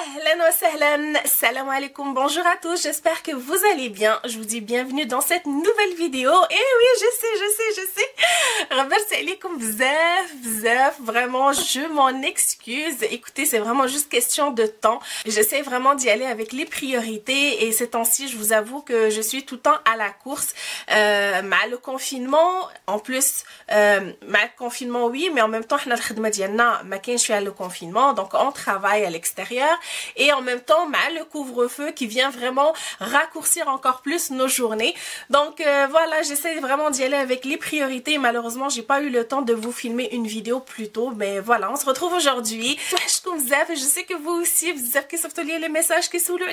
Ahlan wa sahlan, salam alaikum, bonjour à tous, j'espère que vous allez bien. Je vous dis bienvenue dans cette nouvelle vidéo. Et oui, je sais. Remercie alaikum bzaf, vraiment, je m'en excuse. Écoutez, c'est vraiment juste question de temps. J'essaie vraiment d'y aller avec les priorités et ces temps-ci, je vous avoue que je suis tout le temps à la course. Le confinement, en plus, le confinement, oui, mais en même temps, je suis à le confinement, donc on travaille à l'extérieur. Et en même temps, le couvre-feu qui vient vraiment raccourcir encore plus nos journées. Donc voilà, j'essaie vraiment d'y aller avec les priorités. Malheureusement, j'ai pas eu le temps de vous filmer une vidéo plus tôt. Mais voilà, on se retrouve aujourd'hui. Je sais que vous aussi, vous avez les messages qui sont là.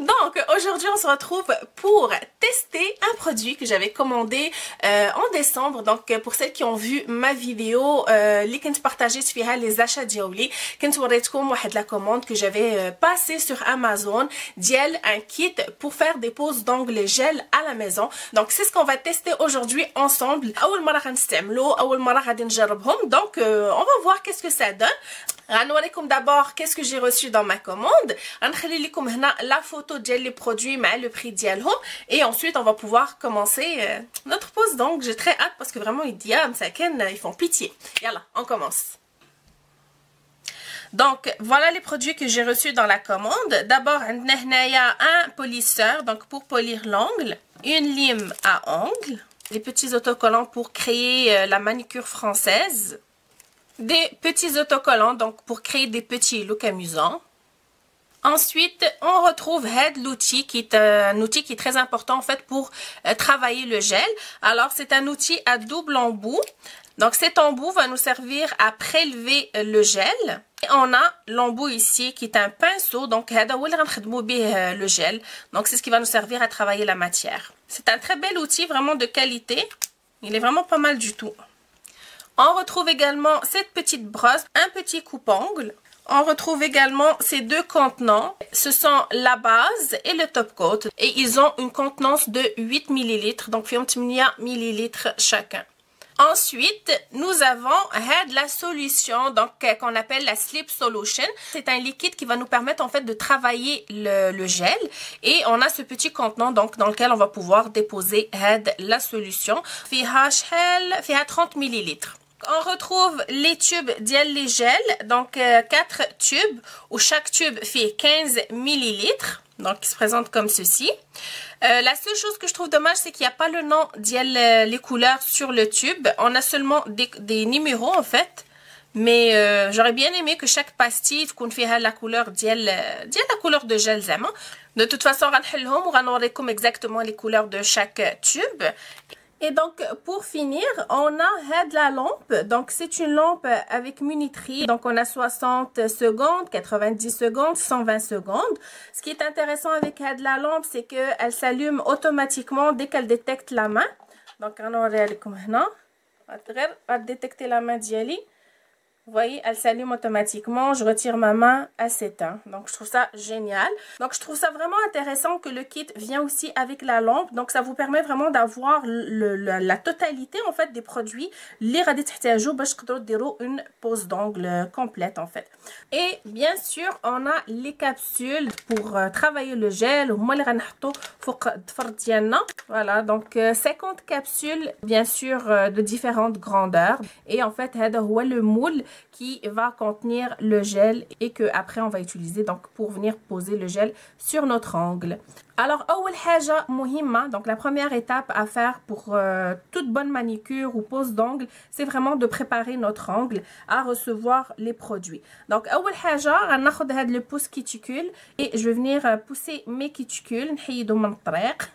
Donc aujourd'hui on se retrouve pour tester un produit que j'avais commandé en décembre. Donc pour celles qui ont vu ma vidéo اللي كنت partagé فيها les achats ديالي كنت وريتكم واحد la commande que j'avais passé sur Amazon ديال un kit pour faire des poses d'ongles gel à la maison. Donc c'est ce qu'on va tester aujourd'hui ensemble. اول مره غنستعملو اول مره غادي نجربهم. Donc on va voir qu'est-ce que ça donne. غنوريكم d'abord qu'est-ce que j'ai reçu dans ma commande. غنخلي لكم هنا la photo ديال les produits مع le prix ديالهم et ensuite on va pouvoir commencer notre pose d'ongles. J'ai très hâte parce que vraiment ils font pitié. Yalla, on commence. Donc voilà les produits que j'ai reçus dans la commande. D'abord عندنا هنايا un polisseur donc pour polir l'ongle, une lime à ongles, des petits autocollants pour créer la manicure française, des petits autocollants donc pour créer des petits looks amusants. Ensuite, on retrouve l'outil qui est un outil qui est très important en fait pour travailler le gel. Alors, c'est un outil à double embout. Donc, cet embout va nous servir à prélever le gel. Et on a l'embout ici qui est un pinceau. Donc, le gel. Donc, c'est ce qui va nous servir à travailler la matière. C'est un très bel outil, vraiment de qualité. Il est vraiment pas mal du tout. On retrouve également cette petite brosse, un petit coupe-ongle. On retrouve également ces deux contenants. Ce sont la base et le top coat. Et ils ont une contenance de 8 ml. Donc, 8 ml chacun. Ensuite, nous avons la solution donc qu'on appelle la Sleep Solution. C'est un liquide qui va nous permettre en fait de travailler le gel. Et on a ce petit contenant donc dans lequel on va pouvoir déposer la solution. فيها 30 ml. On retrouve les tubes ديال les gels, donc 4 tubes où chaque tube fait 15 ml. Donc il se présente comme ceci. La seule chose que je trouve dommage, c'est qu'il n'y a pas le nom ديال les couleurs sur le tube. On a seulement des numéros en fait. Mais j'aurais bien aimé que chaque pastille تكون فيها la couleur ديال la couleur de gel زعما. De toute façon غنحلهم وغنوريكم exactement les couleurs de chaque tube. Et donc, pour finir, on a la lampe. Donc, c'est une lampe avec minuterie. Donc, on a 60 secondes, 90 secondes, 120 secondes. Ce qui est intéressant avec la lampe, c'est qu'elle s'allume automatiquement dès qu'elle détecte la main. Donc, on va détecter la main d'Yali. Vous voyez, elle s'allume automatiquement. Je retire ma main, elle s'éteint. Donc, je trouve ça génial. Donc, je trouve ça vraiment intéressant que le kit vient aussi avec la lampe. Donc, ça vous permet vraiment d'avoir la totalité, en fait, des produits. Les radis تحتاجوا باش تقدروا ديروا une pose d'ongle complète, en fait. Et bien sûr, on a les capsules pour travailler le gel. هما اللي غنحطوا فوق الضفر ديالنا. Voilà, donc 50 capsules, bien sûr, de différentes grandeurs. Et en fait, هذا هو le moule qui va contenir le gel et que après on va utiliser donc pour venir poser le gel sur notre ongle. Alors, أول حاجة مهمة, donc la première étape à faire pour toute bonne manicure ou pose d'ongle, c'est vraiment de préparer notre ongle à recevoir les produits. Donc, أول حاجة غناخد هاد le pouce cuticule et je vais venir pousser mes cuticules, نحيدو من الطريق.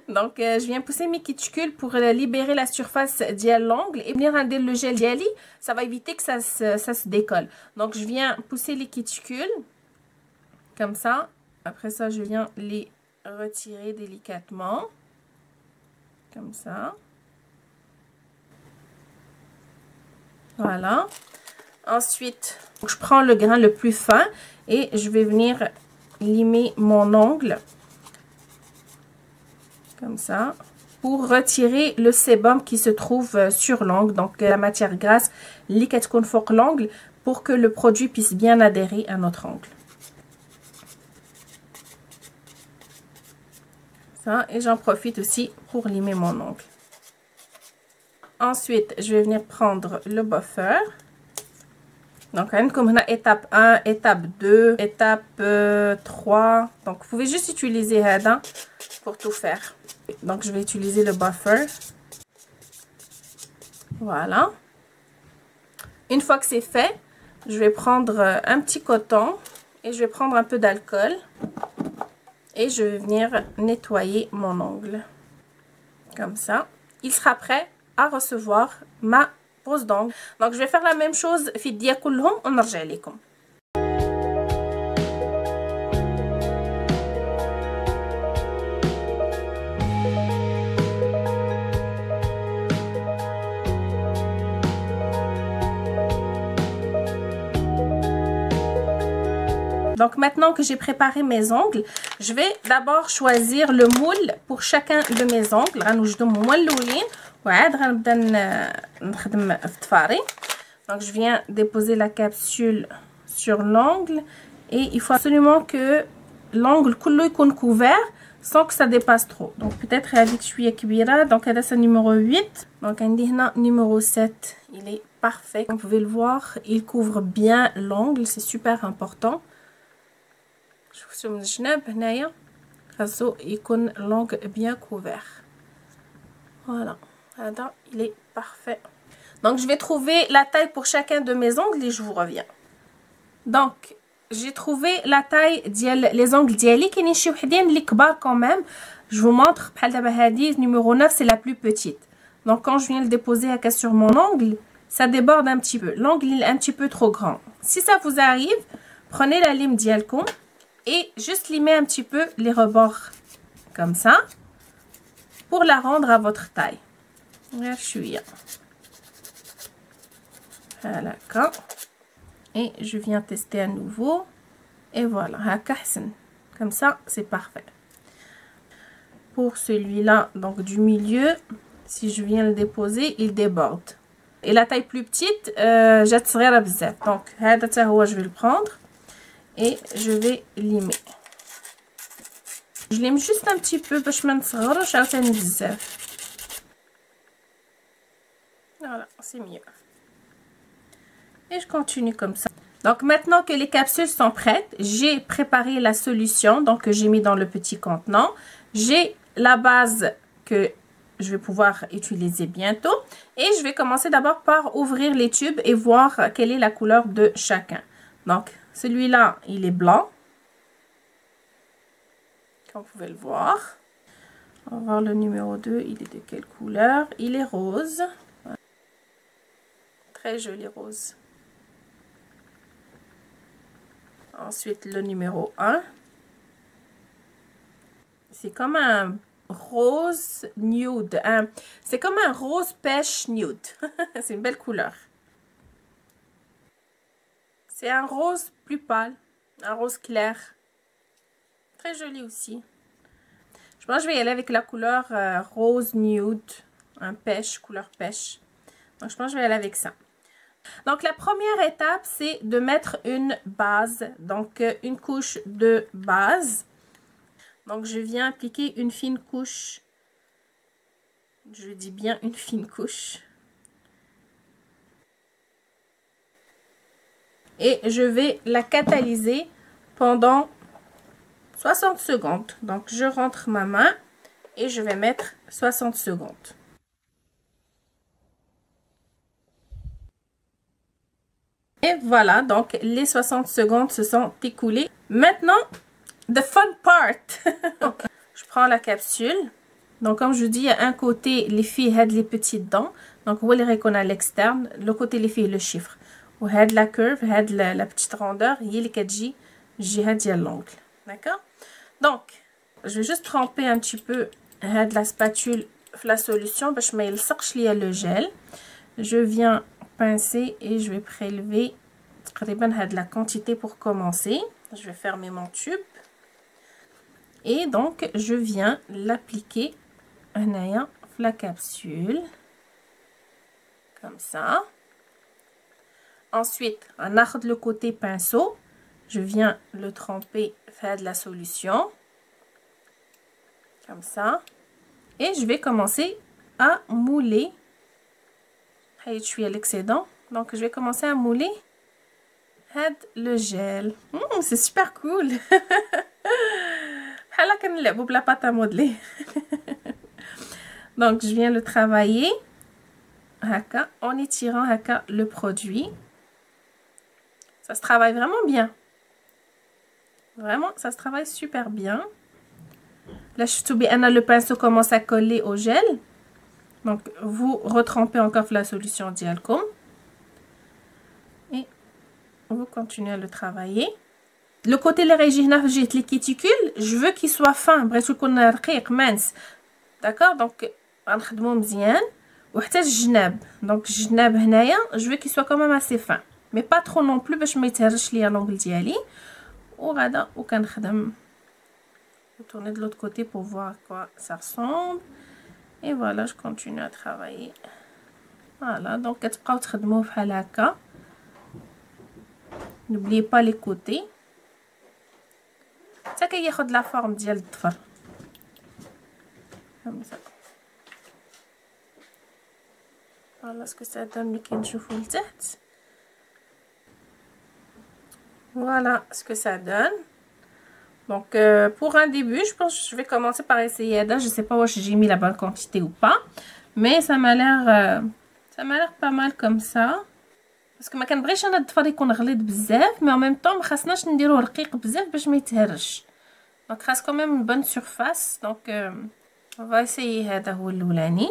Donc, je viens pousser mes cuticules pour libérer la surface de l'ongle et venir rendre le gel d'Yali. Ça va éviter que ça se décolle. Donc, je viens pousser les cuticules comme ça. Après ça, je viens les retirer délicatement. Comme ça. Voilà. Ensuite, je prends le grain le plus fin et je vais venir limer mon ongle. Comme ça. pour retirer le sébum qui se trouve sur l'ongle, donc la matière grasse اللي كتكون فوق l'ongle, pour que le produit puisse bien adhérer à notre ongle. Ça, et j'en profite aussi pour limer mon ongle. Ensuite, je vais venir prendre le buffer. Donc, comme on a étape 1, étape 2, étape 3. Donc, vous pouvez juste utiliser Hada pour tout faire. Donc, je vais utiliser le buffer. Voilà. Une fois que c'est fait, je vais prendre un petit coton et je vais prendre un peu d'alcool. Et je vais venir nettoyer mon ongle. Comme ça. Il sera prêt à recevoir ma pose d'ongle. Donc, je vais faire la même chose في الديا كلهم ونرجع لكم. Donc maintenant que j'ai préparé mes ongles, je vais d'abord choisir le moule pour chacun de mes ongles. Donc je viens déposer la capsule sur l'ongle et il faut absolument que l'ongle soit couvert sans que ça dépasse trop. Donc peut-être avec شوية كبيرة. Donc c'est numéro 8. Donc numéro 7, il est parfait. Comme vous pouvez le voir, il couvre bien l'ongle, c'est super important. شوفوا من الجناب هنايا خاصو يكون l'ongle bien couvert. Voilà, هذا il est parfait. Donc je vais trouver la taille pour chacun de mes ongles et je vous reviens. Donc j'ai trouvé la taille ديال les ongles ديالي. كاينين شي وحدين اللي كبار quand même. Je vous montre بحال دابا هذه numéro 9, c'est la plus petite. Donc quand je viens le déposer sur mon ongle, ça déborde un petit peu. L'ongle il est un petit peu trop grand. Si ça vous arrive, prenez la lime ديالكم et juste limer un petit peu les rebords comme ça pour la rendre à votre taille. Voilà. Et je viens tester à nouveau et voilà, comme ça c'est parfait. Pour celui-là, donc du milieu, si je viens le déposer, il déborde. Et la taille plus petite, donc je vais le prendre et je vais limer. Je lime juste un petit peu باش ما نصغروش عاوتاني بزاف. Voilà, c'est mieux. Et je continue comme ça. Donc maintenant que les capsules sont prêtes, j'ai préparé la solution donc que j'ai mis dans le petit contenant. J'ai la base que je vais pouvoir utiliser bientôt et je vais commencer d'abord par ouvrir les tubes et voir quelle est la couleur de chacun. Donc celui-là, il est blanc. Comme vous pouvez le voir. On va voir le numéro 2. Il est de quelle couleur? Il est rose. Très joli rose. Ensuite, le numéro 1. C'est comme un rose nude. C'est comme un rose pêche nude. C'est une belle couleur. C'est un rose plus pâle. Un rose clair. Très joli aussi. Je pense que je vais y aller avec la couleur rose nude. Un pêche, couleur pêche. Donc je pense que je vais aller avec ça. Donc la première étape, c'est de mettre une base. Donc une couche de base. Donc je viens appliquer une fine couche. Je dis bien une fine couche. Et je vais la catalyser pendant 60 secondes. Donc je rentre ma main et je vais mettre 60 secondes. Et voilà, donc les 60 secondes se sont écoulées. Maintenant, the fun part. Donc, je prends la capsule. Donc comme je vous dis, il y a un côté les filles had les petites dents. Donc vous verrez qu'on a l'externe, le côté les filles le chiffre. Ou had la curve, had la petite rondeur, il y a les 4J, j'ai l'ongle. D'accord? Donc, je vais juste tremper un petit peu de la spatule la solution parce que je mets le gel. Je viens pincer et je vais prélever de la quantité pour commencer. Je vais fermer mon tube. Et donc, je viens l'appliquer la capsule. Comme ça. Ensuite, on a le côté pinceau. Je viens le tremper, faire de la solution. Comme ça. Et je vais commencer à mouler. Je suis à l'excédent. Donc, je vais commencer à mouler le gel. C'est super cool. La pâte à modeler. Donc, je viens le travailler en étirant le produit. Ça se travaille vraiment bien. Vraiment, ça se travaille super bien. Là, le pinceau commence à coller au gel. Donc, vous retrempez encore la solution Dialcom. Et vous continuez à le travailler. Le côté les cuticules, je veux qu'il soit fin. D'accord? Donc, on va bien. Donc, je veux qu'il soit quand même assez fin. Mais pas trop non plus, parce que je ne m'étire pas l'angle diali. Je vais tourner de l'autre côté pour voir à quoi ça ressemble. Et voilà, je continue à travailler. Voilà, donc n'oubliez pas les côtés. Ça qui ياخد la forme ديال الضفر. Comme ça. Voilà ce que ça donne ملي كنشوفوا لتحت. Voilà ce que ça donne. Donc, pour un début, je pense que je vais commencer par essayer. Je ne sais pas si j'ai mis la bonne quantité ou pas. Mais ça m'a l'air pas mal comme ça. Parce que ما كنبغيش انا الضفر يكون غليظ بزاف. Mais en même temps, ما خاصناش نديروه رقيق بزاف باش ما يتهرش. Donc, il reste quand même une bonne surface. Donc, on va essayer هذا هو الأولاني.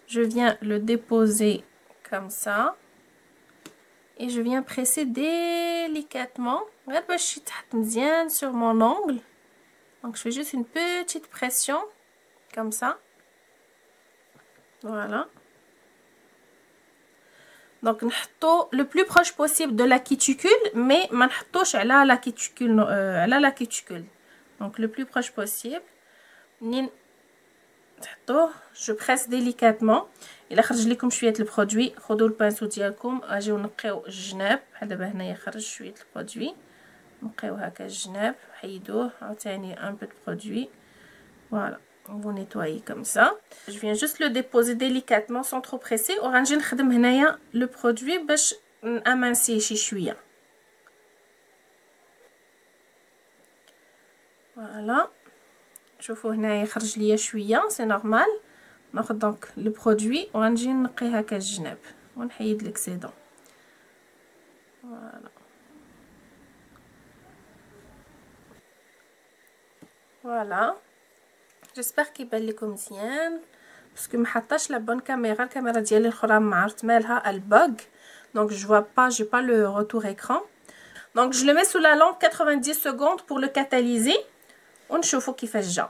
Je viens le déposer comme ça. Et je viens presser délicatement. Sur mon ongle. Donc, je fais juste une petite pression. Comme ça. Voilà. Donc, le plus proche possible de la cuticule. Mais, la cuticule. Donc, le plus proche possible. Je presse délicatement. إلا خرج لكم شويه البرودوي خذوا البانسو ديالكم اجيو نقيو الجناب بحال دابا هنايا خرج شويه البرودوي نقيو هكا الجناب حيدوه عاوتاني un peu de produit. Voilà, vous nettoyez comme ça. Je viens juste le déposer délicatement sans trop presser وغنجي نخدم هنايا le produit باش نامانسيه شي شويه. Voilà. شوفوا هنايا خرج ليا شويه سي نورمال. ناخذ دونك لو برودوي وغنجي نقي هكا الجناب ونحيد ليكسيدون. فوالا فوالا جيسبر كيبان لكم مزيان باسكو ما حطاش لا بون كاميرا. الكاميرا ديالي الاخرى ما عرفت مالها البوغ دونك جو فوا با جي با لو روتور écran. Donc je le mets sous la lampe 90 secondes pour le catalyser ونشوفوا كيفاش جا.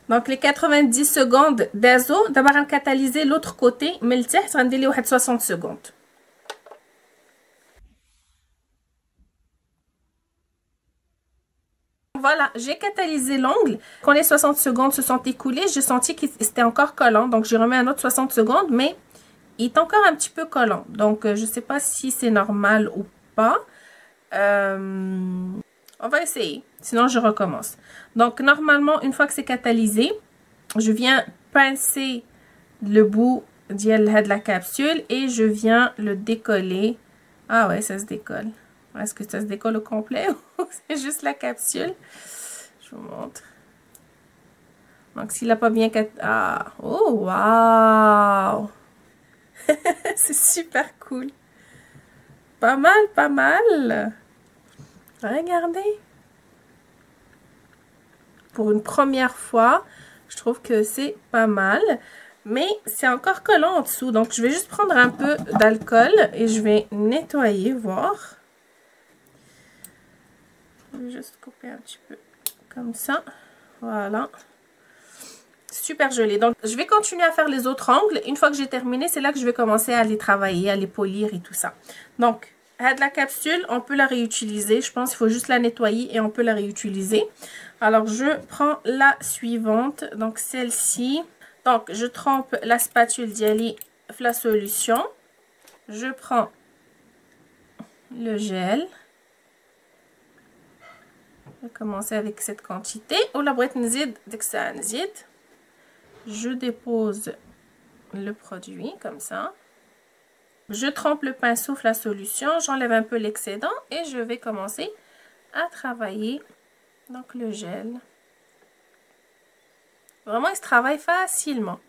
Donc les 90 secondes d'azo, d'abord on catalyser l'autre côté, mais le tête on dit 60 secondes. Voilà, j'ai catalysé l'ongle. Quand les 60 secondes se sont écoulées, j'ai senti que c'était encore collant, donc je remets un autre 60 secondes, mais il est encore un petit peu collant. Donc je sais pas si c'est normal ou pas. On va essayer, sinon je recommence. Donc normalement, une fois que c'est catalysé, je viens pincer le bout de la capsule et je viens le décoller. Ah ouais, ça se décolle. Est-ce que ça se décolle au complet ou c'est juste la capsule? Je vous montre. Donc s'il n'a pas bien... Ah, oh waouh. C'est super cool. Pas mal, pas mal. Regardez. Pour une première fois, je trouve que c'est pas mal. Mais c'est encore collant en dessous. Donc, je vais juste prendre un peu d'alcool et je vais nettoyer, voir. Je vais juste couper un petit peu comme ça. Voilà. Super joli. Donc, je vais continuer à faire les autres angles. Une fois que j'ai terminé, c'est là que je vais commencer à les travailler, à les polir et tout ça. Donc, la capsule, on peut la réutiliser. Je pense qu'il faut juste la nettoyer et on peut la réutiliser. Alors, je prends la suivante. Donc, celle-ci. Donc, je trempe la spatule d'Yali la solution. Je prends le gel. Je vais commencer avec cette quantité. Je dépose le produit comme ça. Je trempe le pinceau la solution. J'enlève un peu l'excédent et je vais commencer à travailler donc le gel. Vraiment, il se travaille facilement.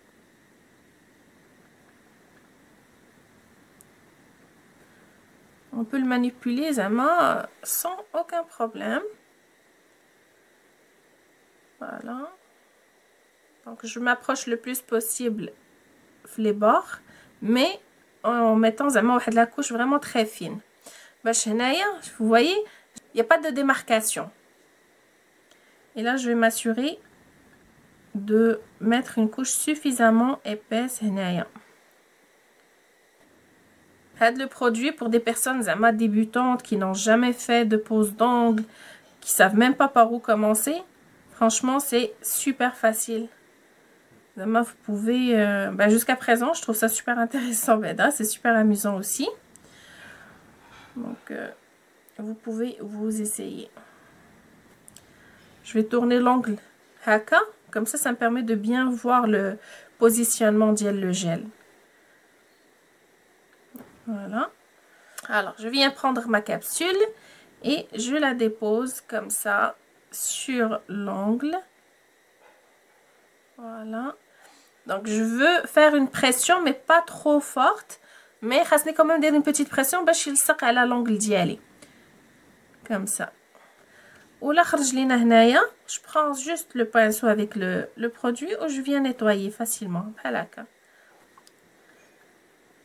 On peut le manipuler sans aucun problème. Voilà. Donc, je m'approche le plus possible les bords, mais en mettant la couche vraiment très fine. Vous voyez, il n'y a pas de démarcation. Et là, je vais m'assurer de mettre une couche suffisamment épaisse. Le produit pour des personnes débutantes qui n'ont jamais fait de pose d'ongles, qui savent même pas par où commencer. Franchement, c'est super facile. Vous pouvez, jusqu'à présent, je trouve ça super intéressant. C'est super amusant aussi. Donc, vous pouvez vous essayer. Je vais tourner l'angle haka. Comme ça me permet de bien voir le positionnement le gel. Voilà. Alors, je viens prendre ma capsule et je la dépose comme ça sur l'ongle. Voilà. Donc, je veux faire une pression, mais pas trop forte. Mais je vais quand même donner une petite pression pour que à l'ongle d'yali. Comme ça. Je prends juste le pinceau avec le produit où je viens nettoyer facilement.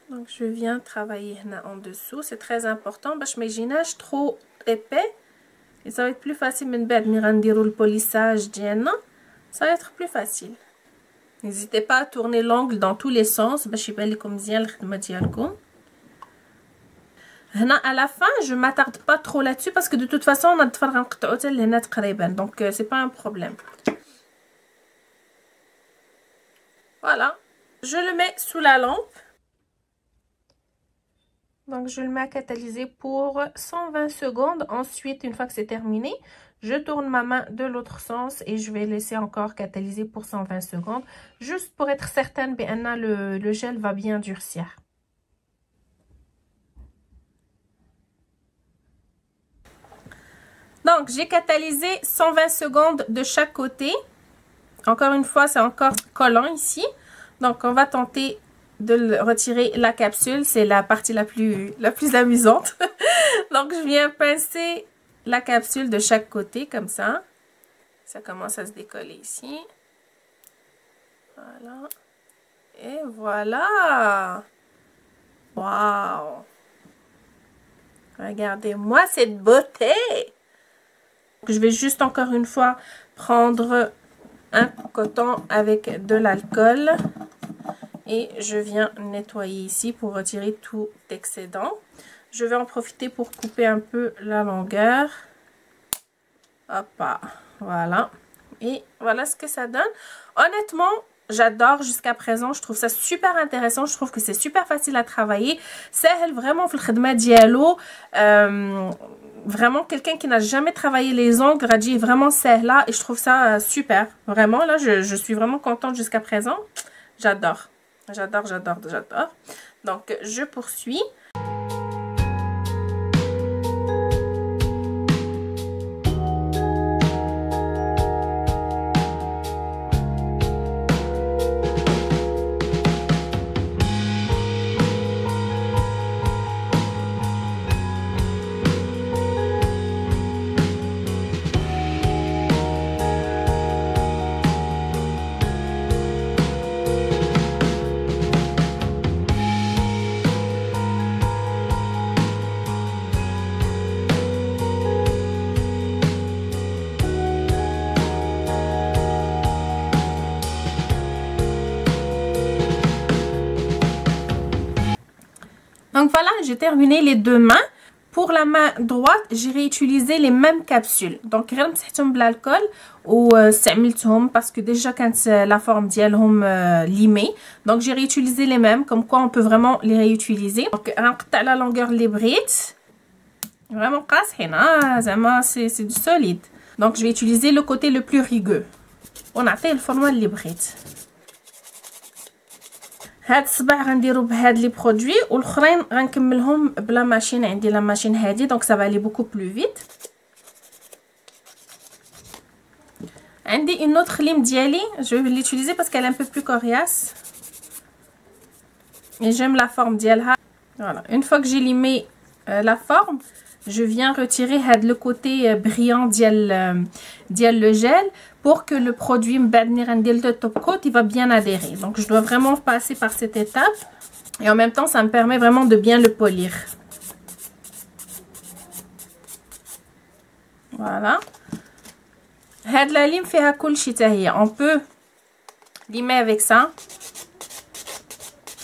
Donc, je viens travailler en dessous. C'est très important parce que mes ginages trop épais. Et ça va être plus facile le polissage. Ça va être plus facile. N'hésitez pas à tourner l'angle dans tous les sens. À la fin, je ne m'attarde pas trop là-dessus parce que de toute façon, on a donc c'est pas un problème. Voilà, je le mets sous la lampe. Donc je le mets à catalyser pour 120 secondes. Ensuite, une fois que c'est terminé, je tourne ma main de l'autre sens et je vais laisser encore catalyser pour 120 secondes. Juste pour être certaine que le gel va bien durcir. Donc, j'ai catalysé 120 secondes de chaque côté. Encore une fois, c'est encore collant ici. Donc, on va tenter de retirer la capsule. C'est la partie la plus amusante. Donc, je viens pincer la capsule de chaque côté, comme ça. Ça commence à se décoller ici. Voilà. Et voilà. Waouh! Regardez-moi cette beauté! Je vais juste encore une fois prendre un coton avec de l'alcool et je viens nettoyer ici pour retirer tout excédent. Je vais en profiter pour couper un peu la longueur. Hop, voilà. Et voilà ce que ça donne. Honnêtement, j'adore jusqu'à présent. Je trouve ça super intéressant. Je trouve que c'est super facile à travailler. C'est vraiment le khidma dialo. Vraiment, quelqu'un qui n'a jamais travaillé les ongles, Radji est vraiment là et je trouve ça super. Vraiment, là, je suis vraiment contente jusqu'à présent. J'adore. J'adore, j'adore, j'adore. Donc, je poursuis. Donc voilà, j'ai terminé les deux mains. pour la main droite, j'ai réutilisé les mêmes capsules. Donc, غير مسحتهم بالالكول واستعملتهم parce que déjà كانت la forme ديالهم limée. Donc, j'ai réutilisé les mêmes, comme quoi on peut vraiment les réutiliser. Donc, غنقطع la longueur اللي بغيت. Vraiment قاصحين زعما c'est du solide. Donc, je vais utiliser le côté le plus rugueux. ونعطيه الفورمه اللي بغيت. هاد الصباع غنديرو بهاد لي برودوي والاخرين غنكملهم بلا ماشين. عندي لا ماشين هادي دونك ça va aller beaucoup plus vite. عندي une autre lime ديالي je vais l'utiliser parce qu'elle est un peu plus coriace et j'aime la forme ديالها. Voilà, une fois que j'ai limé la forme, je viens retirer le côté brillant ديال le gel pour que le produit le top coat il va bien adhérer. Donc je dois vraiment passer par cette étape et en même temps ça me permet vraiment de bien le polir. Voilà. هاد la lime فيها كلشي حتى هي. On peut limer avec ça.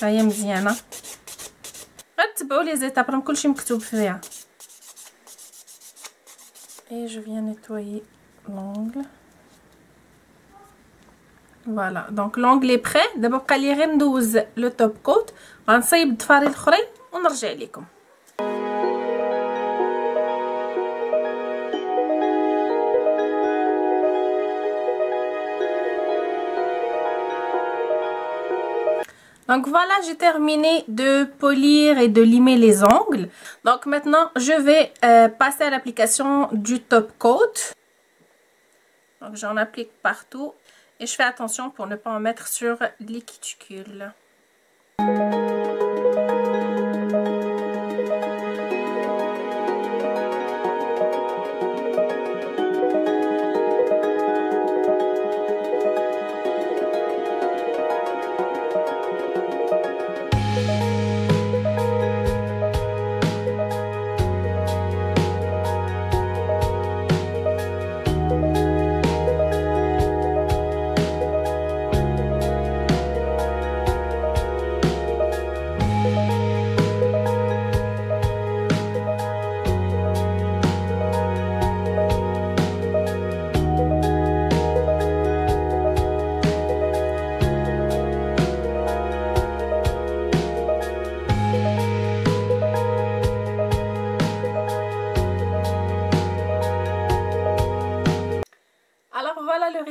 هي مزيانه. غتبعوا لي زيتاب راه كلشي مكتوب فيها. Et je viens nettoyer l'ongle. Voilà, donc l'ongle est prêt. D'abord بقى لي غير ندوز le top coat. غنصايب الضفاري الاخرين ونرجع لكم. Donc voilà, j'ai terminé de polir et de limer les ongles. Donc maintenant, je vais passer à l'application du top coat. Donc j'en applique partout et je fais attention pour ne pas en mettre sur les cuticules.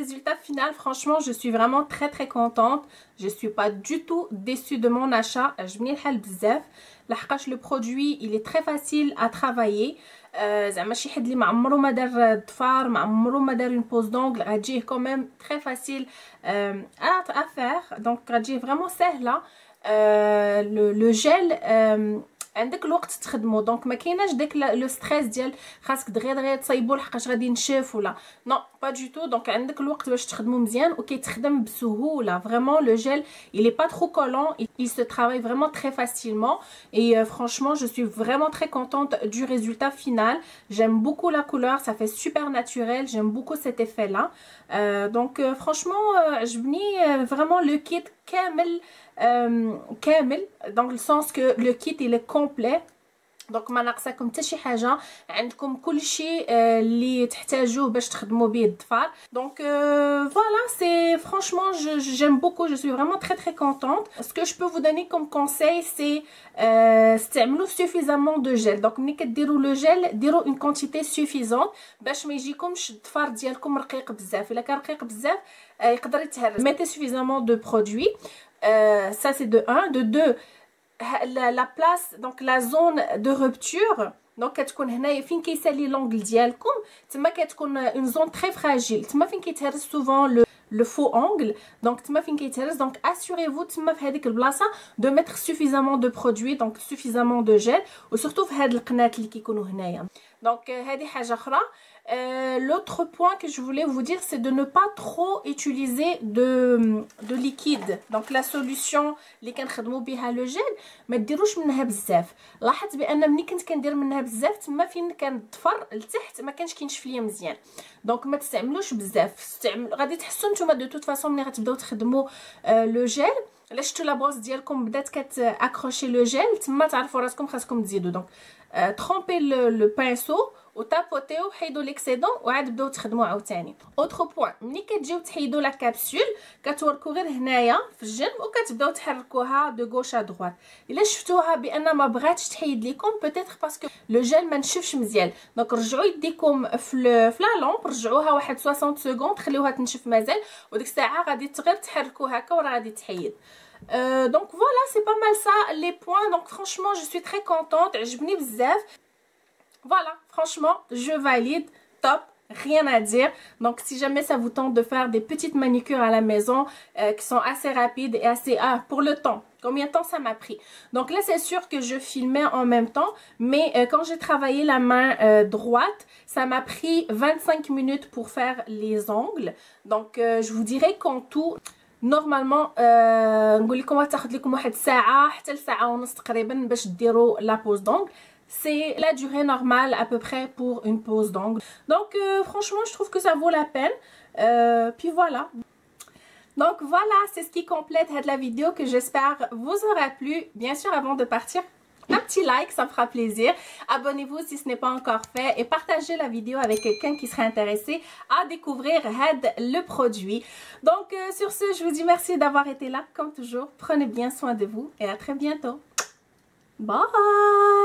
Résultat final, franchement je suis vraiment très contente. Je suis pas du tout déçue de mon achat. Le produit il est très facile à travailler. زعما شي حد اللي ما عمرو ما دار ضفار ما عمرو ما دار une pose d'ongle غتجيه quand même très facile à faire. Donc غتجيه vraiment سهله. Le gel عندك الوقت تخدمو دونك ما كايناش داك لو ستريس ديال خاصك دغيا تصايبو لحقاش غادي ينشف ولا نو با دو تو. دونك عندك الوقت باش تخدمو مزيان وكيتخدم بسهوله. Vraiment le gel il est pas trop collant, il se travaille vraiment très facilement et franchement je suis vraiment très contente du résultat final. J'aime beaucoup la couleur, ça fait super naturel, j'aime beaucoup cet effet là. Donc franchement عجبني vraiment le kit كامل dans le sens que le kit il est complet. دونك ما ناقصاكم حتى شي حاجه، عندكم كلشي اللي تحتاجوه باش تخدموا به الظفار. دونك voilà, c'est franchement j'aime beaucoup, je suis vraiment très contente. Ce que je peux vous donner comme conseil c'est استعملوا suffisamment de gel. دونك ملي كديروا لو جيل ديروا une quantité suffisante باش ما يجيكمش الظفار ديالكم رقيق بزاف. الا كان رقيق بزاف يقدر يتهرس. mettez suffisamment de produits. Ça c'est de 1. De 2, la place, donc la zone de rupture, donc كتكون هنايا فين كيسالي لونغل ديالكم تما كتكون une zone très fragile. تما فين كيتهرس souvent le faux ongle. Donc تما فين كيتهرس. donc assurez-vous تما في هذيك البلاصه de mettre suffisamment de produits, donc suffisamment de gel, و surtout في هاد القنات اللي كيكونوا هنايا. donc هذه حاجه اخرى. L'autre point que je voulais vous dire c'est de ne pas trop utiliser de liquide. Donc la solution اللي كنخدموا بها لو جيل ما ديروش منها بزاف. لاحظت بان ملي كنت كندير منها بزاف تما فين كان الضفر لتحت ما كانش كينشف ليا مزيان. دونك ما تستعملوش بزاف. غادي تحسوا نتوما دو توت فاصون ملي غتبداو تخدموا لو جيل الا شفتوا لابواس ديالكم بدات كتاكروشي لو جيل تما تعرفوا راسكم خاصكم تزيدوا. دونك ترومبي لو بانسو وطابوتيو حيدوا ليكسيدون وعاد بداو تخدموا عاوتاني. اوتر بوين ملي كتجيو تحيدوا لا كابسول كتوركوا غير هنايا في الجنب وكتبداو تحركوها دو غوش ا دروات. الا شفتوها بان ما بغاتش تحيد ليكم بوتيتر باسكو لو جيل ما نشفش مزيان، دونك رجعوا يديكم في لا لامب، رجعوها واحد 60 سكوند خليوها تنشف مازال، وديك الساعه غادي غير تحركوا هكا وراه غادي تحيد. Donc voilà, c'est pas mal ça les points. Donc franchement je suis très contente, عجبني بزاف. Voilà, franchement je valide, top, rien à dire. Donc si jamais ça vous tente de faire des petites manicures à la maison qui sont assez rapides et assez pour le temps, combien de temps ça m'a pris? Donc là c'est sûr que je filmais en même temps, mais quand j'ai travaillé la main droite ça m'a pris 25 minutes pour faire les ongles. Donc je vous dirais qu'en tout نورمالمون نقول لكم غتاخذ لكم واحد ساعه حتى لساعه ونص تقريبا باش ديروا لا بوز دونغ. C'est la durée normale à peu près pour une pose d'ongles. Donc franchement je trouve que ça vaut la peine. Puis voilà. Donc voilà, c'est ce qui complète la vidéo que j'espère vous aura plu. Bien sûr avant de partir, un petit like, ça me fera plaisir. Abonnez-vous si ce n'est pas encore fait et partagez la vidéo avec quelqu'un qui serait intéressé à découvrir le produit. Donc sur ce, je vous dis merci d'avoir été là comme toujours. Prenez bien soin de vous et à très bientôt. Bye!